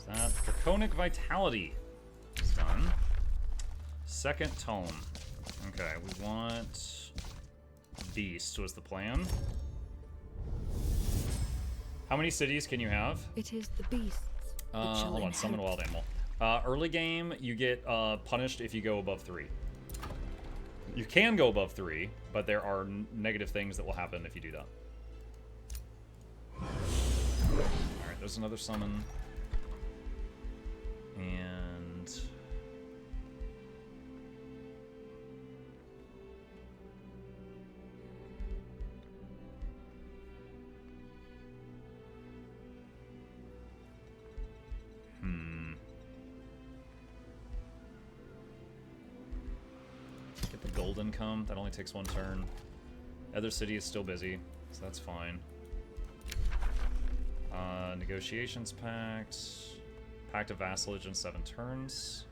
That Draconic Vitality is done. Second tome. Okay, we want Beast was the plan. How many cities can you have? It is the beasts. Hold on, summon a wild animal. Early game, you get punished if you go above 3. You can go above 3, but there are negative things that will happen if you do that. Alright, there's another summon. And... Get the golden come. That only takes 1 turn. Other city is still busy, so that's fine. Negotiations Pact. Pact of Vassalage in 7 turns.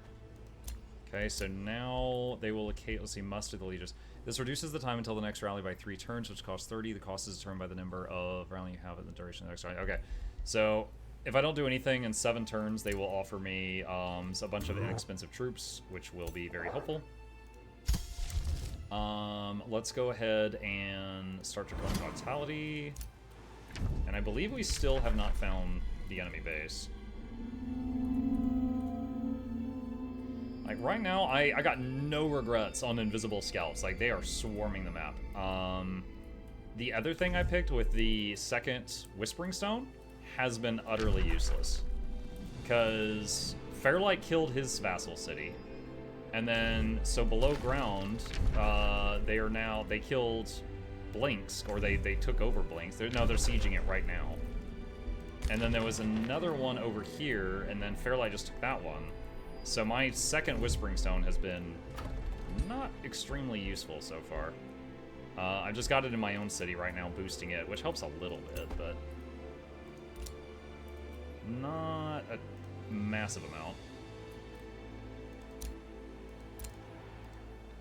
Okay, so now they will let's see, Must of the Legions. This reduces the time until the next rally by 3 turns, which costs 30. The cost is determined by the number of rally you have in the duration of the next rally. Okay, so if I don't do anything in 7 turns, they will offer me a bunch of inexpensive troops, which will be very helpful. Let's go ahead and start Draconic Vitality. And I believe we still have not found the enemy base. Like, right now, I got no regrets on Invisible Scouts. Like, they are swarming the map. The other thing I picked with the second Whispering Stone has been utterly useless. Because Fairlight killed his vassal city. And then, so below ground, they killed Blinks, or they took over Blinks. They're sieging it right now. And then there was another one over here, and then Fairlight just took that one. So my second Whispering Stone has been not extremely useful so far. I've just got it in my own city right now, boosting it, which helps a little bit, but not a massive amount.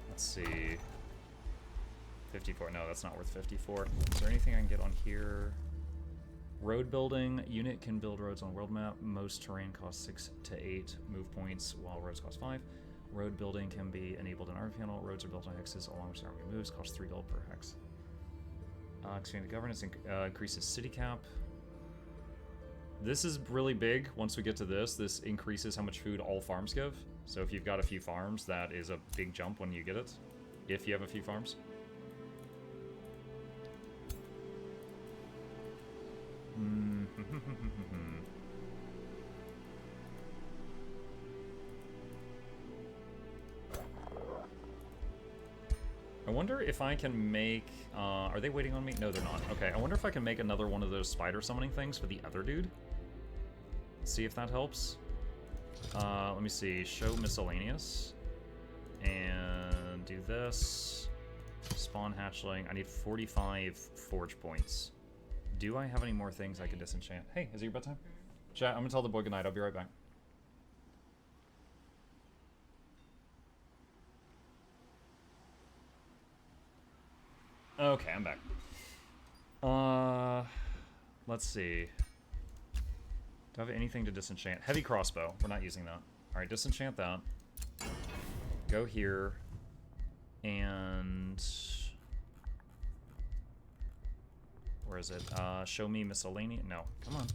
Let's see. 54. No, that's not worth 54. Is there anything I can get on here? Road building. Unit can build roads on world map. Most terrain costs 6 to 8 move points, while roads cost 5. Road building can be enabled in RV panel. Roads are built on hexes along with surrounding moves. Cost 3 gold per hex. Expanding the governance increases city cap. This is really big. Once we get to this, this increases how much food all farms give. So if you've got a few farms, that is a big jump when you get it. If you have a few farms. I wonder if I can make... are they waiting on me? No, they're not. Okay, I wonder if I can make another one of those spider summoning things for the other dude. See if that helps. Let me see. Show miscellaneous. And do this. Spawn hatchling. I need 45 forge points. Do I have any more things I can disenchant? Hey, is it your bedtime? Chat, I'm gonna tell the boy goodnight. I'll be right back. Okay, I'm back. Let's see. Do I have anything to disenchant? Heavy crossbow. We're not using that. Alright, disenchant that. Go here. And... where is it? Show me miscellaneous. No, come on.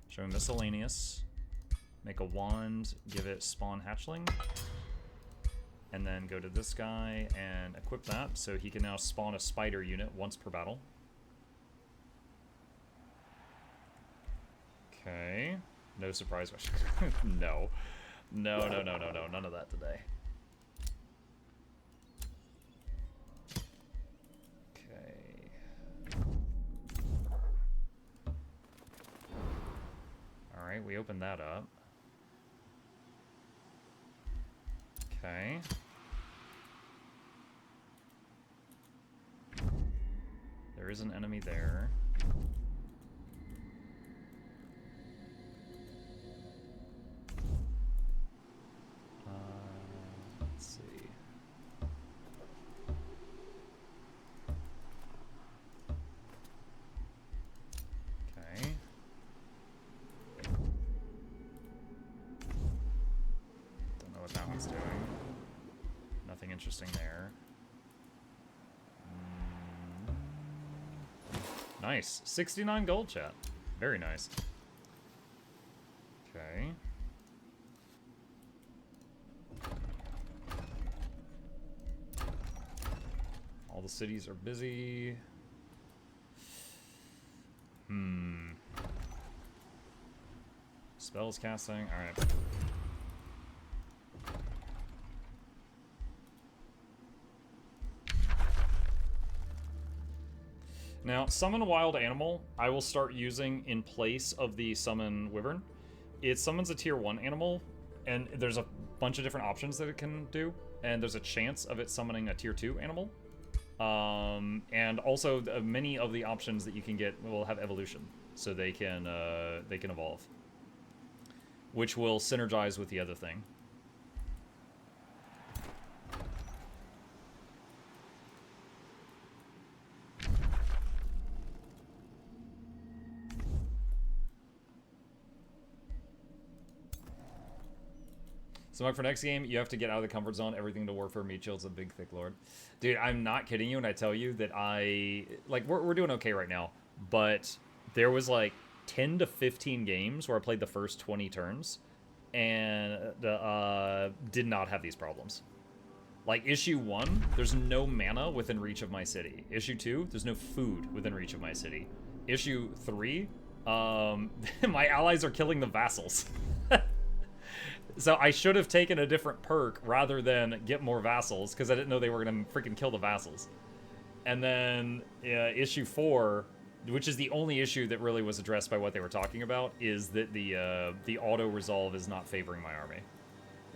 Show me miscellaneous. Make a wand. Give it spawn hatchling. And then go to this guy and equip that, so he can now spawn a spider unit once per battle. Okay. No surprise. No. No, no, no, no, no. None of that today. Okay. Alright, we opened that up. Okay. There is an enemy there. Let's see. Okay. he's doing. Nothing interesting there. Nice. 69 gold, chat. Very nice. Okay. All the cities are busy. Spells casting. Alright. Now, summon a wild animal, I will start using in place of the summon wyvern. It summons a tier 1 animal, and there's a bunch of different options that it can do, and there's a chance of it summoning a tier 2 animal. And also, many of the options that you can get will have evolution, so they can evolve, which will synergize with the other thing. So, Mike, for next game, you have to get out of the comfort zone. Everything to Warfare Meat Shield's a big, thick lord. Dude, I'm not kidding you when I tell you that we're doing okay right now, but there was, 10 to 15 games where I played the first 20 turns and did not have these problems. Like, issue 1, there's no mana within reach of my city. Issue 2, there's no food within reach of my city. Issue 3, my allies are killing the vassals. So I should have taken a different perk rather than get more vassals, because I didn't know they were going to freaking kill the vassals. And then issue 4, which is the only issue that really was addressed by what they were talking about, is that the auto-resolve is not favoring my army.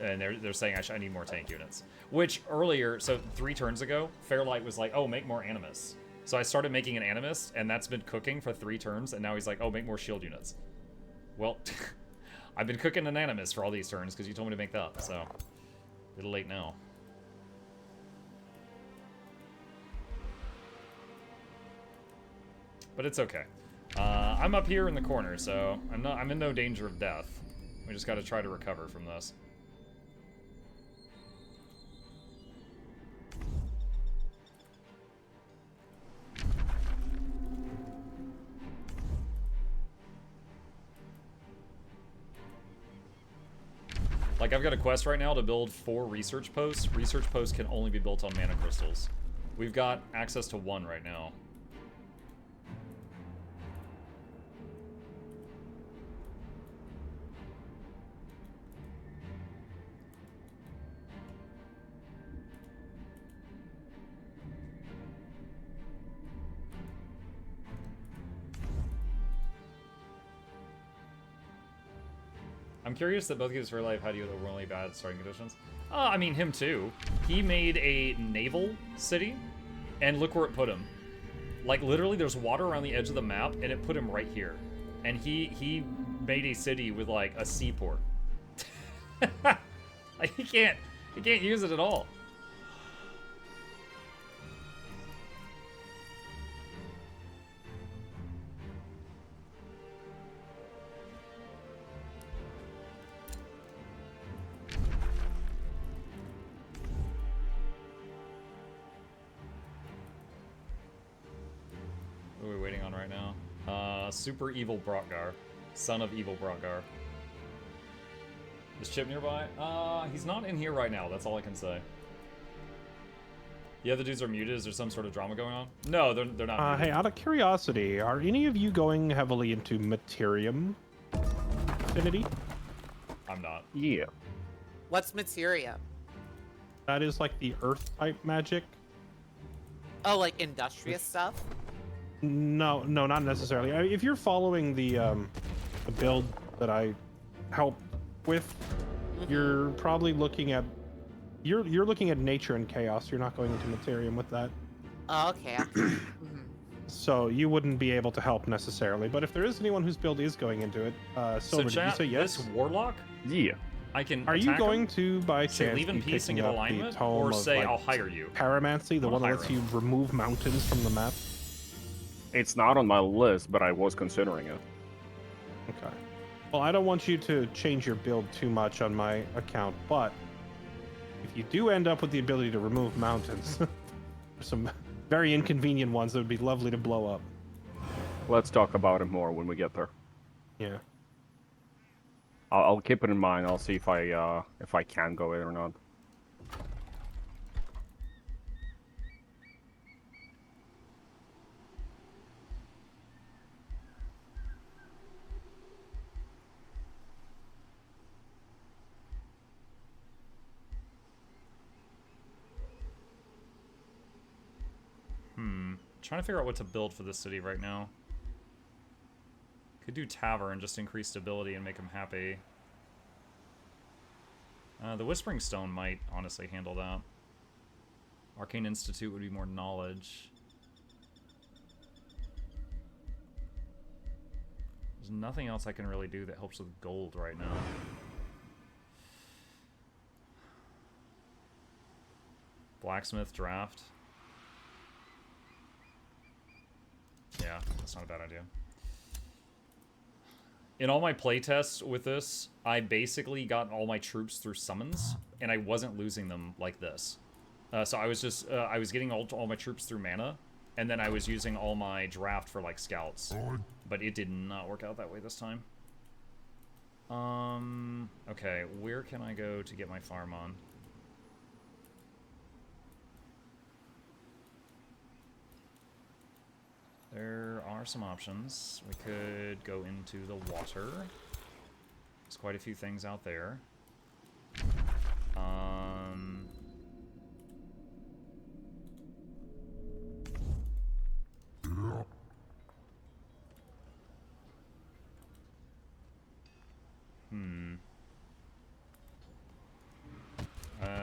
And they're saying I need more tank units. Which earlier, so 3 turns ago, Fairlight was like, oh, make more Animus. So I started making an Animus, and that's been cooking for 3 turns, and now he's like, oh, make more shield units. Well... I've been cooking an Animus for all these turns because you told me to make that, so a little late now. But it's okay. I'm up here in the corner, so I'm in no danger of death. We just got to try to recover from this. Like, I've got a quest right now to build 4 research posts. Research posts can only be built on mana crystals. We've got access to 1 right now. I'm curious that both games for life had you with overwhelmingly bad starting conditions. I mean, him too. He made a naval city, and look where it put him. Like, literally, there's water around the edge of the map, and it put him right here. And he made a city with, like, a seaport. Like, he can't use it at all. What are we waiting on right now? Super Evil Brockgar. Son of Evil Brockgar. Is Chip nearby? He's not in here right now. That's all I can say. The other dudes are muted. Is there some sort of drama going on? No, they're not muted. Hey, out of curiosity, are any of you going heavily into Materium affinity? I'm not. Yeah. What's materia? That is like the earth-type magic. Oh, like industrious stuff? No, not necessarily. If you're following the build that I help with, you're probably looking at you're looking at nature and chaos. You're not going into Materium with that. Oh, okay. So you wouldn't be able to help necessarily. But if there is anyone whose build is going into it, Silver, did you say yes? This Warlock? Yeah. I can. Are you going him, to, by say chance, leave in be peace and picking get up alignment, the tome or of, say like, I'll hire you? Pyromancy, the one that lets you remove mountains from the map? It's not on my list, but I was considering it. Okay. Well, I don't want you to change your build too much on my account, but if you do end up with the ability to remove mountains, there's some very inconvenient ones that would be lovely to blow up. Let's talk about it more when we get there. Yeah. I'll keep it in mind. I'll see if I can go in or not. Trying to figure out what to build for this city right now. Could do Tavern, just increase stability and make them happy. The Whispering Stone might honestly handle that. Arcane Institute would be more knowledge. There's nothing else I can really do that helps with gold right now. Blacksmith draft. Yeah, that's not a bad idea. In all my playtests with this, I basically got all my troops through summons, and I wasn't losing them like this. So I was just, I was getting all my troops through mana, and then I was using all my draft for, like, scouts. But it did not work out that way this time. Okay, where can I go to get my farm on? There are some options. We could go into the water. There's quite a few things out there.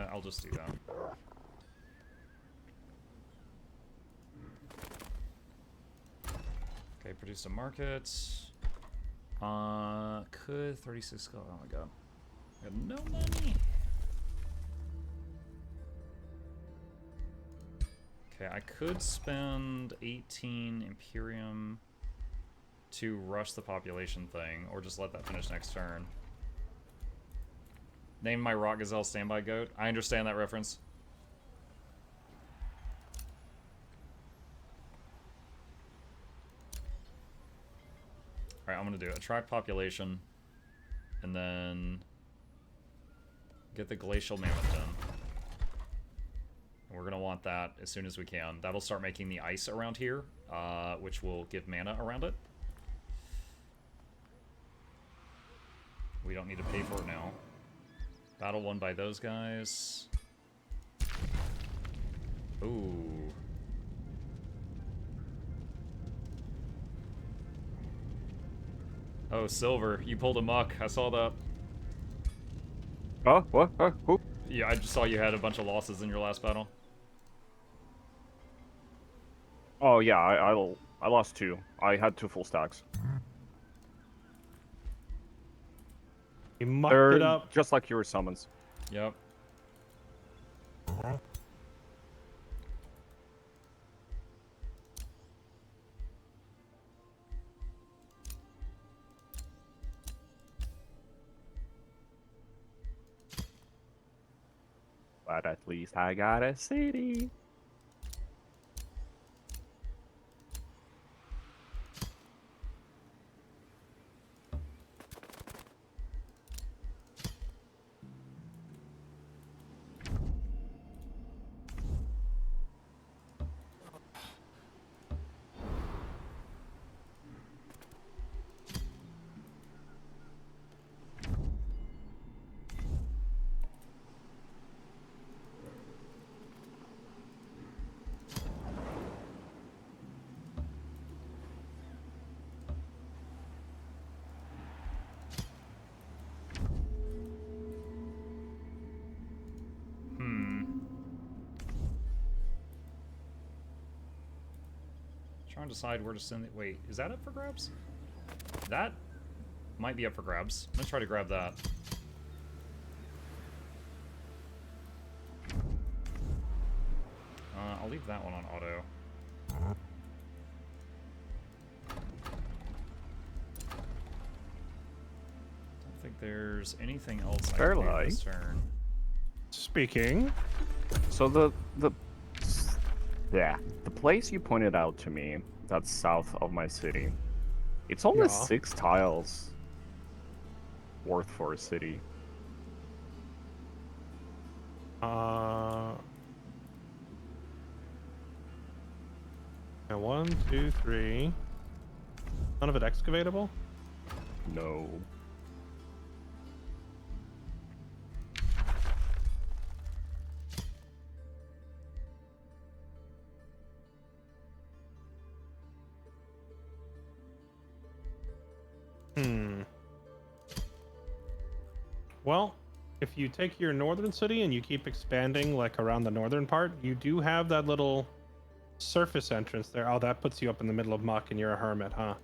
I'll just do that. Okay, produce a market. Could 36 go? Oh my god. I got no money. Okay, I could spend 18 Imperium to rush the population thing, or just let that finish next turn. Name my Rock Gazelle standby goat. I understand that reference. Alright, I'm gonna do attract population, and then get the Glacial Mammoth done. We're gonna want that as soon as we can. That'll start making the ice around here, which will give mana around it. We don't need to pay for it now. Battle won by those guys. Ooh. Oh, Silver, you pulled a muck. I saw that. Oh, what? Who? Yeah, I just saw you had a bunch of losses in your last battle. Oh yeah, I lost 2. I had 2 full stacks. You mucked They're it up. just like your summons. Yep. But at least I got a city. Trying to decide where to send it. Wait, is that up for grabs? That might be up for grabs. I'm gonna try to grab that. I'll leave that one on auto. Don't think there's anything else I can do this turn. Speaking. So the place you pointed out to me that's south of my city, it's only Yeah. 6 tiles worth for a city. Yeah, 1, 2, 3. None of it excavatable? No. Well, if you take your northern city and you keep expanding like around the northern part, you do have that little surface entrance there. Oh, that puts you up in the middle of muck and you're a hermit, huh?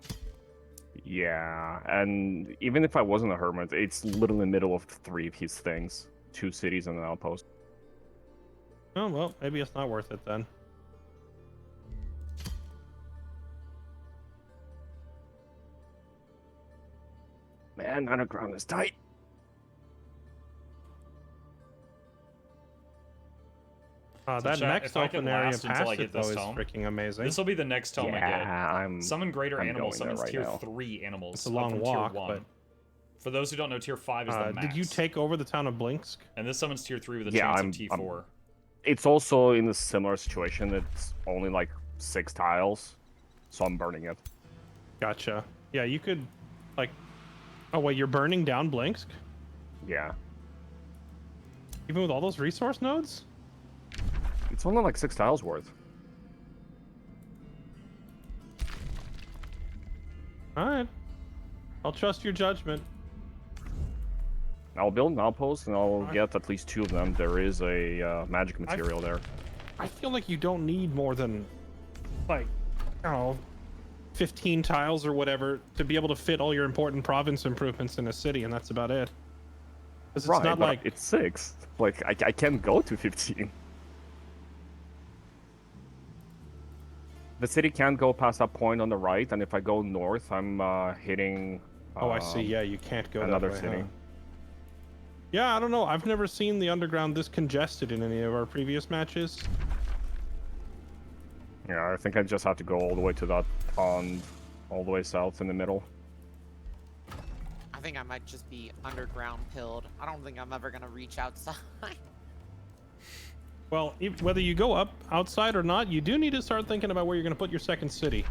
Yeah, and even if I wasn't a hermit, it's literally in the middle of 3 of these things. 2 cities and an outpost. Oh, well, maybe it's not worth it then. Man, underground is tight. That chat, next if I can open area last until past I it, get though, this is tome, freaking amazing. This will be the next tome I get. I'm Summon greater animals going there summons right tier now. 3 animals. It's a long up from walk, tier 1. but... For those who don't know, tier 5 is the max. Did you take over the town of Blinksk? And this summons tier 3 with a Yeah, chance of T4. It's also in a similar situation. It's only like 6 tiles, so I'm burning it. Gotcha. Yeah, you could, like... Oh, wait, you're burning down Blinksk? Yeah. Even with all those resource nodes? It's only like 6 tiles worth. Alright. I'll trust your judgment. I'll build an outpost and I'll get at least 2 of them. There is a magic material there. I feel like you don't need more than, like, I don't know, 15 tiles or whatever to be able to fit all your important province improvements in a city, and that's about it. 'Cause it's Right, not but like... it's 6. Like, I can't go to 15. The city can't go past that point on the right, and if I go north, I'm hitting... Oh, I see. Yeah, you can't go another that way, city. huh? Yeah, I don't know. I've never seen the underground this congested in any of our previous matches. Yeah, I think I just have to go all the way to that pond, all the way south in the middle. I think I might just be underground pilled. I don't think I'm ever gonna reach outside. Well, whether you go up outside or not, you do need to start thinking about where you're going to put your second city.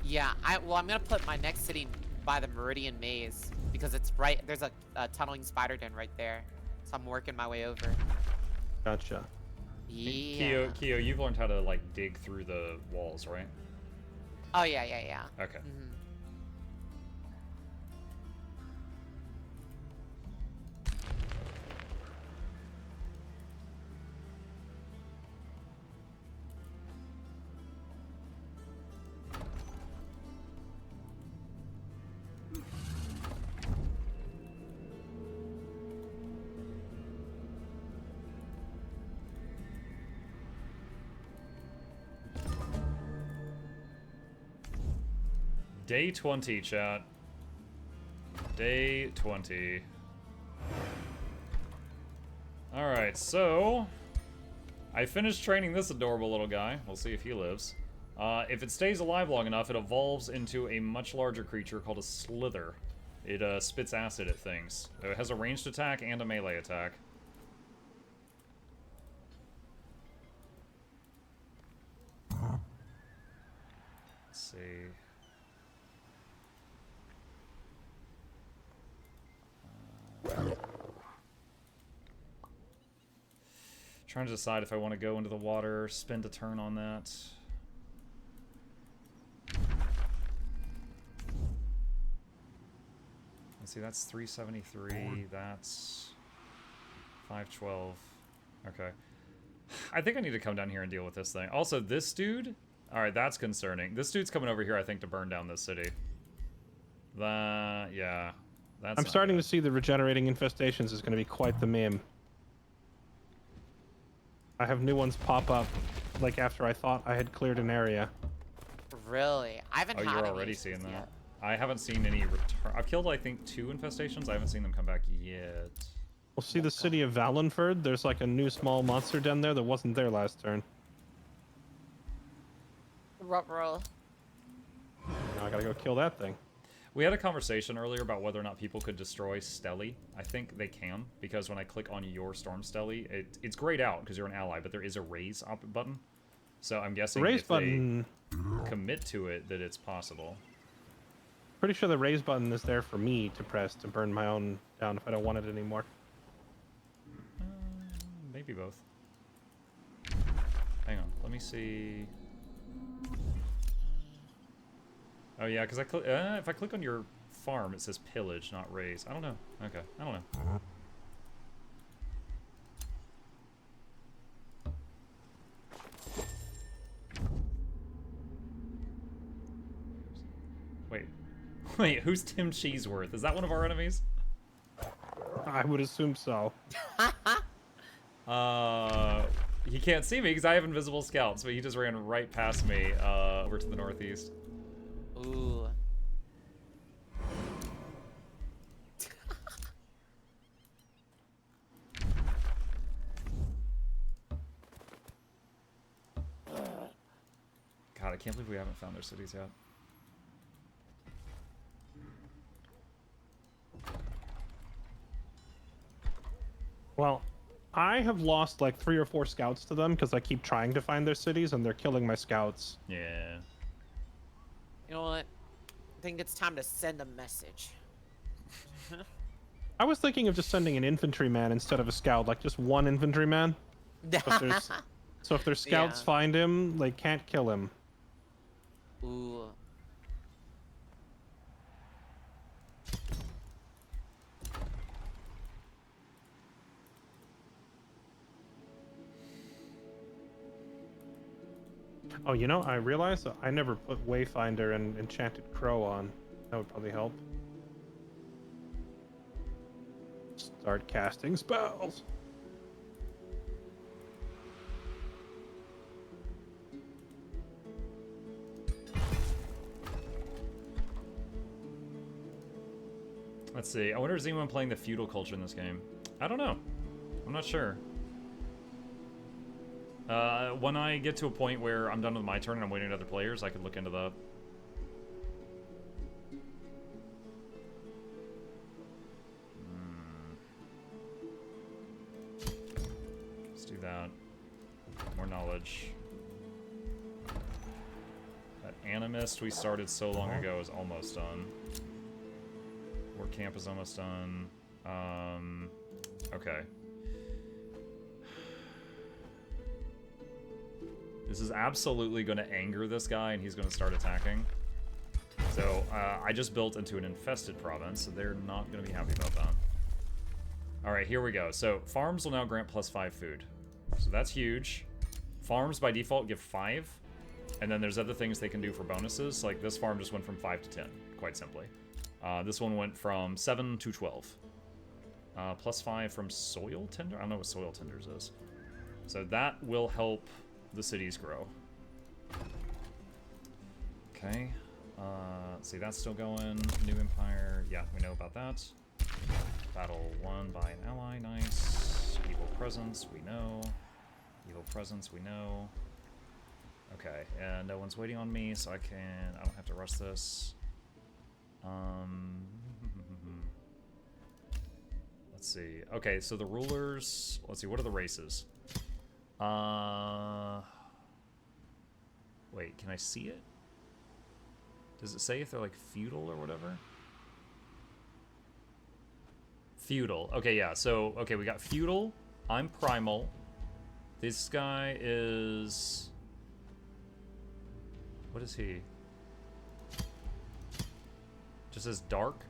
Yeah, I'm gonna put my next city by the Meridian Maze because it's right. There's a tunneling spider den right there, so I'm working my way over. Gotcha. Yeah. Keo, you've learned how to like dig through the walls, right? Oh yeah. Okay. Mhm. Day 20, chat. Day 20. Alright, so... I finished training this adorable little guy. We'll see if he lives. If it stays alive long enough, it evolves into a much larger creature called a slither. It spits acid at things. It has a ranged attack and a melee attack. Let's see... Trying to decide if I want to go into the water, spend a turn on that. Let's see, that's 373, that's 512. Okay. I think I need to come down here and deal with this thing. Also, this dude... Alright, that's concerning. This dude's coming over here, I think, to burn down this city. Yeah. That's I'm starting to see the regenerating infestations is going to be quite the meme. I have new ones pop up, like after I thought I had cleared an area. Really? I haven't Oh, had you're any already issues seeing that? yet. I haven't seen any return. I've killed, I think, 2 infestations. I haven't seen them come back yet. We'll see the city of Valenford. There's like a new small monster den there that wasn't there last turn. Ruh-roh. Now I gotta go kill that thing. We had a conversation earlier about whether or not people could destroy Steli. I think they can, because when I click on your Storm Steli, it's grayed out because you're an ally, but there is a raise up button. So I'm guessing The raise if button. they commit to it, that it's possible. Pretty sure the raise button is there for me to press to burn my own down if I don't want it anymore. Maybe both. Hang on, let me see. Oh yeah, because if I click on your farm, it says pillage, not raise. I don't know. Okay, I don't know. Wait, who's Tim Cheeseworth? Is that one of our enemies? I would assume so. He can't see me because I have invisible scouts, but he just ran right past me over to the northeast. Ooh. God, I can't believe we haven't found their cities yet. Well, I have lost like 3 or 4 scouts to them because I keep trying to find their cities and they're killing my scouts. Yeah. You know what? I think it's time to send a message. I was thinking of just sending an infantryman instead of a scout, like just one infantryman. So if their scouts Yeah. find him, they can't kill him. Ooh. Oh, you know, I realized that I never put Wayfinder and Enchanted Crow on. That would probably help. Start casting spells. Let's see. I wonder if there's anyone playing the feudal culture in this game. I don't know. I'm not sure. When I get to a point where I'm done with my turn and I'm waiting on other players, I could look into that. Let's do that. More knowledge. That Animist we started so long ago is almost done. War camp is almost done. Okay. This is absolutely going to anger this guy, and he's going to start attacking. So, I just built into an infested province, so they're not going to be happy about that. Alright, here we go. So, farms will now grant +5 food. So that's huge. Farms, by default, give 5. And then there's other things they can do for bonuses. Like, this farm just went from 5 to 10, quite simply. This one went from 7 to 12. +5 from soil tender? I don't know what soil tenders is. So that will help the cities grow. Okay. Let's see, that's still going. New Empire. Yeah, we know about that. Battle won by an ally. Nice. Evil Presence, we know. Evil Presence, we know. Okay, and no one's waiting on me, so I don't have to rush this. Let's see. Okay, so the rulers, let's see, what are the races? Wait, can I see it? Does it say if they're like feudal or whatever? Feudal. Okay, yeah, so, okay, we got feudal. I'm primal. This guy is... What is he? Just says dark,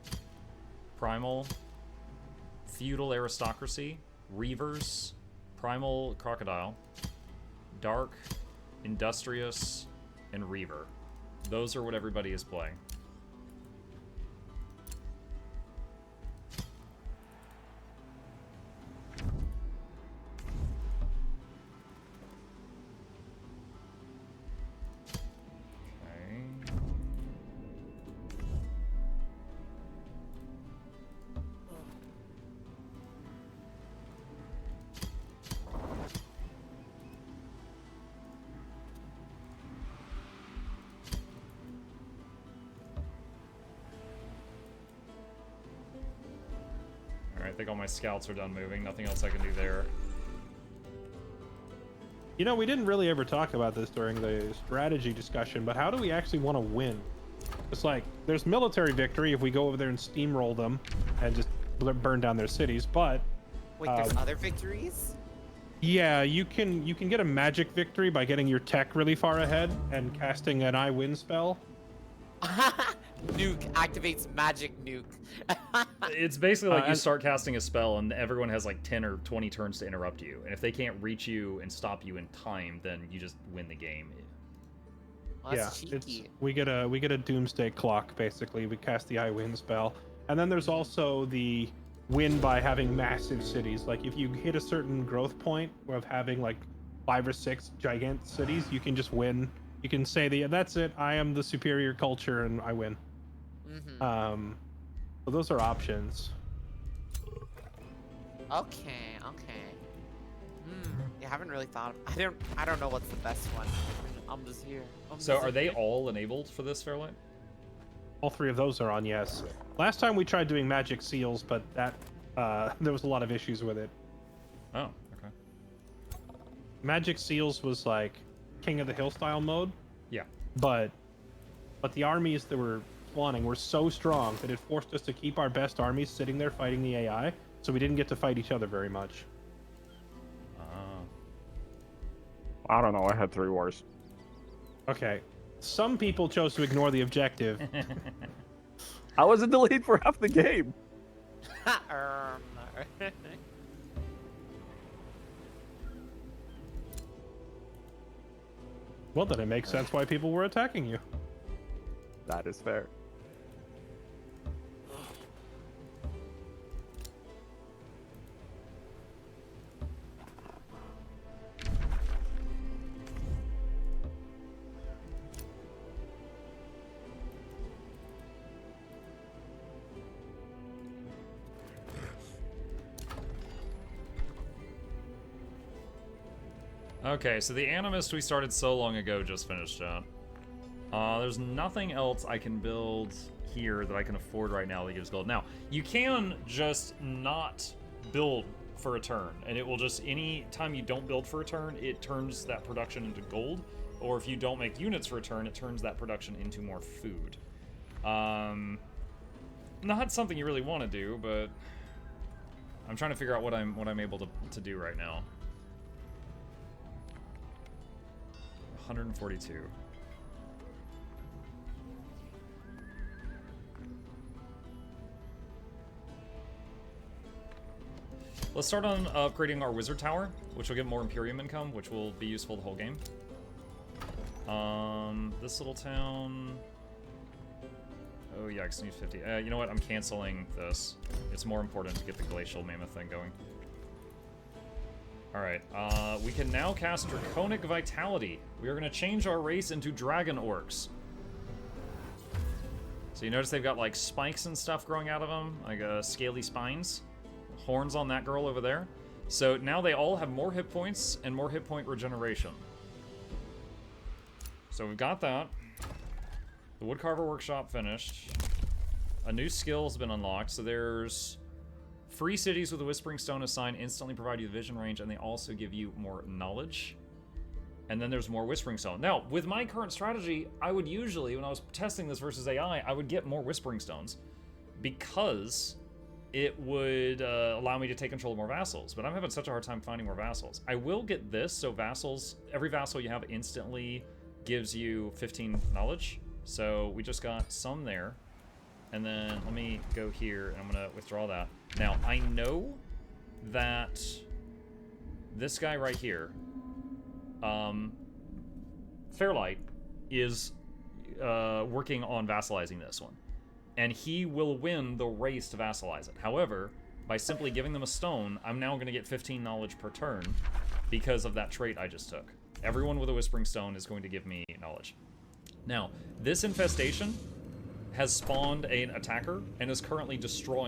primal, feudal aristocracy, reavers, primal crocodile, dark, industrious, and reaver. Those are what everybody is playing. I think all my scouts are done moving. Nothing else I can do there. You know, we didn't really ever talk about this during the strategy discussion, but how do we actually want to win? It's like, there's military victory if we go over there and steamroll them and just burn down their cities, but... Wait, there's other victories? Yeah, you can get a magic victory by getting your tech really far ahead and casting an I win spell. Nuke activates magic nuke. It's basically like you start casting a spell and everyone has like 10 or 20 turns to interrupt you. And if they can't reach you and stop you in time, then you just win the game. Well, that's cheeky. We get a doomsday clock, basically. We cast the I win spell. And then there's also the win by having massive cities. Like if you hit a certain growth point of having like 5 or 6 giant cities, you can just win. You can say that's it. I am the superior culture, and I win. Mm-hmm. So those are options. Okay. Yeah, I haven't really thought. I don't know what's the best one. I'm just here. So are they all enabled for this, Fairlight? All 3 of those are on, yes. Last time we tried doing magic seals, but that there was a lot of issues with it. Oh, okay. Magic seals was like King of the Hill style mode. Yeah. But the armies that were spawning were so strong that it forced us to keep our best armies sitting there fighting the AI, so we didn't get to fight each other very much. I don't know. I had 3 wars. Okay. Some people chose to ignore the objective. I was in the lead for half the game. Well, then it makes sense why people were attacking you. That is fair. Okay, so the Animist we started so long ago just finished up. There's nothing else I can build here that I can afford right now that gives gold. Now, you can just not build for a turn, and it will just, any time you don't build for a turn, it turns that production into gold, or if you don't make units for a turn, it turns that production into more food. Not something you really want to do, but I'm trying to figure out what I'm able to do right now. 142. Let's start on upgrading our wizard tower, which will get more Imperium income, which will be useful the whole game. This little town... Oh yikes, needs 50. You know what, I'm canceling this. It's more important to get the glacial mammoth thing going. Alright, we can now cast Draconic Vitality. We are going to change our race into Dragon Orcs. So you notice they've got like spikes and stuff growing out of them, like scaly spines. Horns on that girl over there. So now they all have more hit points and more hit point regeneration. So we've got that. The Woodcarver Workshop finished. A new skill has been unlocked, so there's... Free cities with a Whispering Stone assigned instantly provide you the vision range, and they also give you more knowledge. And then there's more Whispering Stone. Now, with my current strategy, I would usually, when I was testing this versus AI, I would get more Whispering Stones because it would allow me to take control of more vassals. But I'm having such a hard time finding more vassals. I will get this, so vassals, every vassal you have instantly gives you 15 knowledge. So we just got some there. And then let me go here, and I'm going to withdraw that. Now, I know that this guy right here, Fairlight, is working on vassalizing this one. And he will win the race to vassalize it. However, by simply giving them a stone, I'm now going to get 15 knowledge per turn because of that trait I just took. Everyone with a Whispering Stone is going to give me knowledge. Now, this infestation has spawned an attacker and is currently destroying